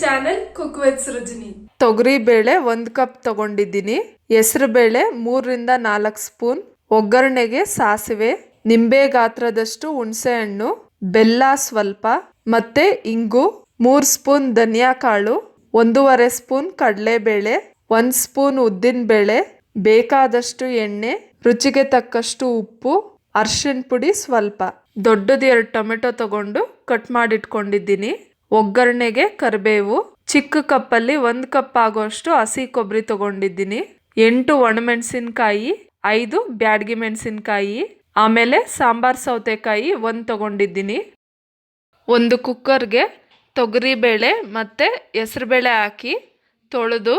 Channel cook with Srujani. ತೊಗರಿ ಬೇಳೆ 1 cup ತಗೊಂಡಿದ್ದೀನಿ. ಹೆಸರು ಬೇಳೆ 3 ರಿಂದ 4 ಸ್ಪೂನ್. ಒಗ್ಗರಣೆಗೆ ಸಾಸಿವೆ, ನಿಂಬೆ ಗಾತ್ರದಷ್ಟು ಹುಣಸೆ ಹಣ್ಣು, ಬೆಲ್ಲ ಸ್ವಲ್ಪ, ಮತ್ತೆ ಇಂಗು, 3 ಸ್ಪೂನ್ ಧನಿಯಾ ಕಾಳು, 1.5 ಸ್ಪೂನ್ ಕಡಲೆಬೇಳೆ, 1 ಸ್ಪೂನ್ ಉದ್ದಿನ ಬೇಳೆ, ಬೇಕಾದಷ್ಟು ಎಣ್ಣೆ, ರುಚಿಗೆ ತಕ್ಕಷ್ಟು ಉಪ್ಪು, ಅರಿಶಿನ ಪುಡಿ ಸ್ವಲ್ಪ. ದೊಡ್ಡದು 2 ಟೊಮೆಟೊ ತಗೊಂಡು ಕಟ್ ಮಾಡಿಟ್ಕೊಂಡಿದ್ದೀನಿ. ಒಗ್ಗರಣೆಗೆ ಕರಿಬೇವು, ಚಿಕ್ಕ ಕಪ್ಪಲ್ಲಿ 1 ಕಪ್ ಆಗುವಷ್ಟು ಹಸಿ ಕೊಬ್ಬರಿ ತಗೊಂಡಿದ್ದೀನಿ. 8 ಒಣಮೆಣಸಿನಕಾಯಿ, 5 ಬ್ಯಾಡಗಿ ಮೆಣಸಿನಕಾಯಿ, ಆಮೇಲೆ ಸಾಂಬಾರ್ ಸೌತೆಕಾಯಿ 1 ತಗೊಂಡಿದ್ದೀನಿ. ಒಂದು ಕುಕ್ಕರ್ಗೆ ತೊಗರಿಬೇಳೆ ಮತ್ತು ಹೆಸರುಬೇಳೆ ಹಾಕಿ ತೊಳೆದು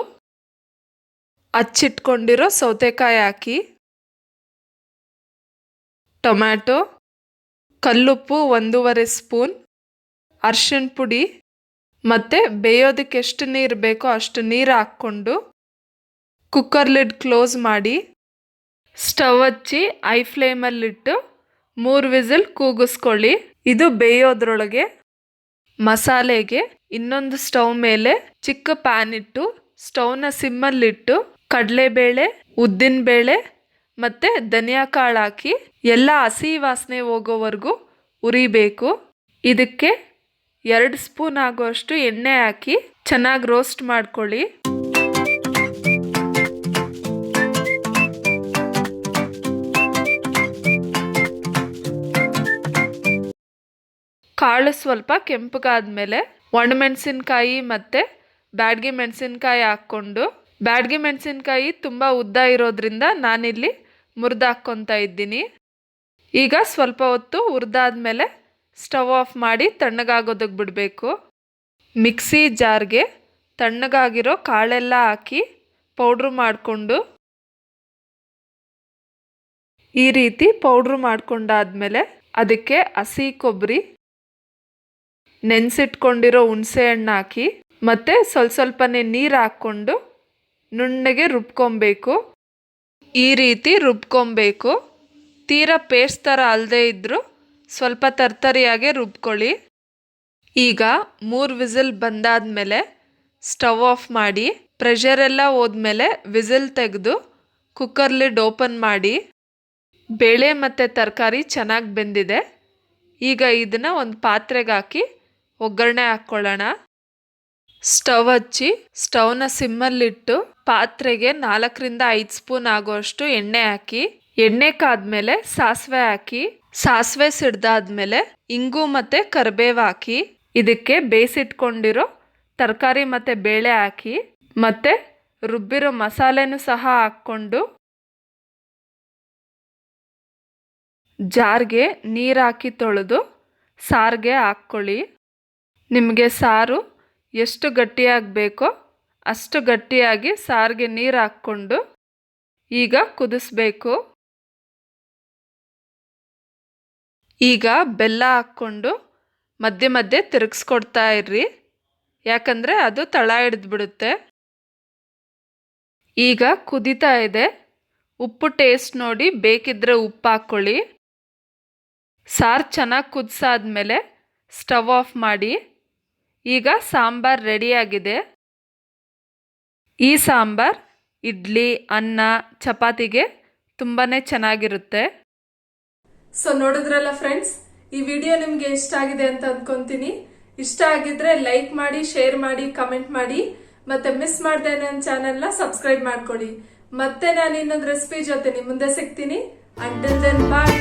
ಹಚ್ಚಿಟ್ಕೊಂಡಿರೋ ಸೌತೆಕಾಯಿ ಹಾಕಿ, ಟೊಮ್ಯಾಟೊ, ಕಲ್ಲುಪ್ಪು 1.5 ಸ್ಪೂನ್, ಅರಿಶಿನ ಪುಡಿ ಮತ್ತು ಬೇಯೋದಕ್ಕೆ ಎಷ್ಟು ನೀರು ಬೇಕೋ ಅಷ್ಟು ನೀರು ಹಾಕ್ಕೊಂಡು ಕುಕ್ಕರ್ ಲಿಡ್ ಕ್ಲೋಸ್ ಮಾಡಿ ಸ್ಟವ್ ಹಚ್ಚಿ ಹೈ ಫ್ಲೇಮಲ್ಲಿಟ್ಟು 3 ವಿಸಿಲ್ ಕೂಗಿಸ್ಕೊಳ್ಳಿ. ಇದು ಬೇಯೋದ್ರೊಳಗೆ ಮಸಾಲೆಗೆ ಇನ್ನೊಂದು ಸ್ಟವ್ ಮೇಲೆ ಚಿಕ್ಕ ಪ್ಯಾನ್ ಇಟ್ಟು ಸ್ಟವ್ನ ಸಿಮ್ಮಲ್ಲಿಟ್ಟು ಕಡಲೆಬೇಳೆ, ಉದ್ದಿನಬೇಳೆ ಮತ್ತು ಧನಿಯಾ ಕಾಳು ಹಾಕಿ ಎಲ್ಲ ಹಸಿ ವಾಸನೆ ಹೋಗೋವರೆಗೂ ಉರಿಬೇಕು. ಇದಕ್ಕೆ 2 ಸ್ಪೂನ್ ಆಗುವಷ್ಟು ಎಣ್ಣೆ ಹಾಕಿ ಚೆನ್ನಾಗಿ ರೋಸ್ಟ್ ಮಾಡ್ಕೊಳ್ಳಿ. ಕಾಳು ಸ್ವಲ್ಪ ಕೆಂಪಗಾದ್ಮೇಲೆ ಒಣಮೆಣಸಿನ್ಕಾಯಿ ಮತ್ತು ಬ್ಯಾಡಗಿ ಮೆಣಸಿನ್ಕಾಯಿ ಹಾಕ್ಕೊಂಡು, ಬ್ಯಾಡಗಿ ಮೆಣಸಿನ್ಕಾಯಿ ತುಂಬ ಉದ್ದ ಇರೋದ್ರಿಂದ ನಾನಿಲ್ಲಿ ಮುರಿದು ಹಾಕ್ಕೊತಾ ಇದ್ದೀನಿ. ಈಗ ಸ್ವಲ್ಪ ಹೊತ್ತು ಹುರಿದಾದ್ಮೇಲೆ ಸ್ಟವ್ ಆಫ್ ಮಾಡಿ ತಣ್ಣಗಾಗೋದಕ್ಕೆ ಬಿಡಬೇಕು. ಮಿಕ್ಸಿ ಜಾರ್ಗೆ ತಣ್ಣಗಾಗಿರೋ ಕಾಳೆಲ್ಲ ಹಾಕಿ ಪೌಡ್ರು ಮಾಡಿಕೊಂಡು, ಈ ರೀತಿ ಪೌಡ್ರು ಮಾಡ್ಕೊಂಡಾದ್ಮೇಲೆ ಅದಕ್ಕೆ ಹಸಿ ಕೊಬ್ಬರಿ, ನೆನೆಸಿಟ್ಕೊಂಡಿರೋ ಹುಣಸೆ ಹಣ್ಣು ಹಾಕಿ ಮತ್ತು ಸ್ವಲ್ಪನೇ ನೀರು ಹಾಕ್ಕೊಂಡು ನುಣ್ಣಗೆ ರುಬ್ಕೊಬೇಕು. ಈ ರೀತಿ ರುಬ್ಕೊಬೇಕು. ತೀರಾ ಪೇಸ್ಟ್ ಥರ ಅಲ್ಲದೆ ಇದ್ದರೂ ಸ್ವಲ್ಪ ತರ್ತರಿಯಾಗೆ ರುಬ್ಕೊಳ್ಳಿ. ಈಗ 3 ವಿಸಿಲ್ ಬಂದಾದಮೇಲೆ ಸ್ಟವ್ ಆಫ್ ಮಾಡಿ ಪ್ರೆಷರೆಲ್ಲ ಹೋದ್ಮೇಲೆ ವಿಸಿಲ್ ತೆಗೆದು ಕುಕ್ಕರ್ ಲಿಡ್ ಓಪನ್ ಮಾಡಿ. ಬೇಳೆ ಮತ್ತು ತರಕಾರಿ ಚೆನ್ನಾಗಿ ಬೆಂದಿದೆ. ಈಗ ಇದನ್ನು ಒಂದು ಪಾತ್ರೆಗೆ ಹಾಕಿ ಒಗ್ಗರಣೆ ಹಾಕ್ಕೊಳ್ಳೋಣ. ಸ್ಟವ್ ಹಚ್ಚಿ ಸ್ಟವ್ನ ಸಿಮ್ಮಲ್ಲಿಟ್ಟು ಪಾತ್ರೆಗೆ 4 ರಿಂದ 5 ಸ್ಪೂನ್ ಆಗುವಷ್ಟು ಎಣ್ಣೆ ಹಾಕಿ, ಎಣ್ಣೆ ಕಾದ್ಮೇಲೆ ಸಾಸಿವೆ ಹಾಕಿ, ಸಾಸಿವೆ ಸಿಡ್ದಾದ್ಮೇಲೆ ಇಂಗು ಮತ್ತು ಕರಿಬೇವು ಹಾಕಿ, ಇದಕ್ಕೆ ಬೇಯಿಸಿಟ್ಕೊಂಡಿರೋ ತರಕಾರಿ ಮತ್ತು ಬೇಳೆ ಹಾಕಿ ಮತ್ತು ರುಬ್ಬಿರೋ ಮಸಾಲೆನೂ ಸಹ ಹಾಕ್ಕೊಂಡು ಜಾರ್ಗೆ ನೀರು ಹಾಕಿ ತೊಳೆದು ಸಾರಿಗೆ ಹಾಕ್ಕೊಳ್ಳಿ. ನಿಮಗೆ ಸಾರು ಎಷ್ಟು ಗಟ್ಟಿಯಾಗಿ ಬೇಕೋ ಅಷ್ಟು ಗಟ್ಟಿಯಾಗಿ ಸಾರಿಗೆ ನೀರು ಹಾಕ್ಕೊಂಡು ಈಗ ಕುದಿಸ್ಬೇಕು. ಈಗ ಬೆಲ್ಲ ಹಾಕ್ಕೊಂಡು ಮಧ್ಯೆ ಮಧ್ಯೆ ತಿರುಗಿಸ್ಕೊಡ್ತಾ ಇರ್ರಿ, ಯಾಕಂದರೆ ಅದು ತಳ ಹಿಡಿದ್ಬಿಡುತ್ತೆ. ಈಗ ಕುದೀತಾ ಇದೆ. ಉಪ್ಪು ಟೇಸ್ಟ್ ನೋಡಿ, ಬೇಕಿದ್ದರೆ ಉಪ್ಪು ಹಾಕ್ಕೊಳ್ಳಿ. ಸಾರು ಚೆನ್ನಾಗಿ ಕುದಿಸಾದ್ಮೇಲೆ ಸ್ಟವ್ ಆಫ್ ಮಾಡಿ. ಈಗ ಸಾಂಬಾರ್ ರೆಡಿಯಾಗಿದೆ. ಈ ಸಾಂಬಾರ್ ಇಡ್ಲಿ, ಅನ್ನ, ಚಪಾತಿಗೆ ತುಂಬಾ ಚೆನ್ನಾಗಿರುತ್ತೆ. ಸೊ ನೋಡಿದ್ರಲ್ಲ ಫ್ರೆಂಡ್ಸ್, ಈ ವಿಡಿಯೋ ನಿಮ್ಗೆ ಇಷ್ಟ ಆಗಿದೆ ಅಂತ ಅನ್ಕೊಂತೀನಿ. ಇಷ್ಟ ಆಗಿದ್ರೆ ಲೈಕ್ ಮಾಡಿ, ಶೇರ್ ಮಾಡಿ, ಕಮೆಂಟ್ ಮಾಡಿ, ಮತ್ತೆ ಮಿಸ್ ಮಾಡದೆ ನನ್ನ ಚಾನೆಲ್ನ ಸಬ್ಸ್ಕ್ರೈಬ್ ಮಾಡ್ಕೊಳ್ಳಿ. ಮತ್ತೆ ನಾನು ಇನ್ನೊಂದು ರೆಸಿಪಿ ಜೊತೆ ನಿಮ್ಮ ಮುಂದೆ ಸಿಗ್ತೀನಿ. ಅಂಟಿಲ್ ದೆನ್ ಬಾಯ್.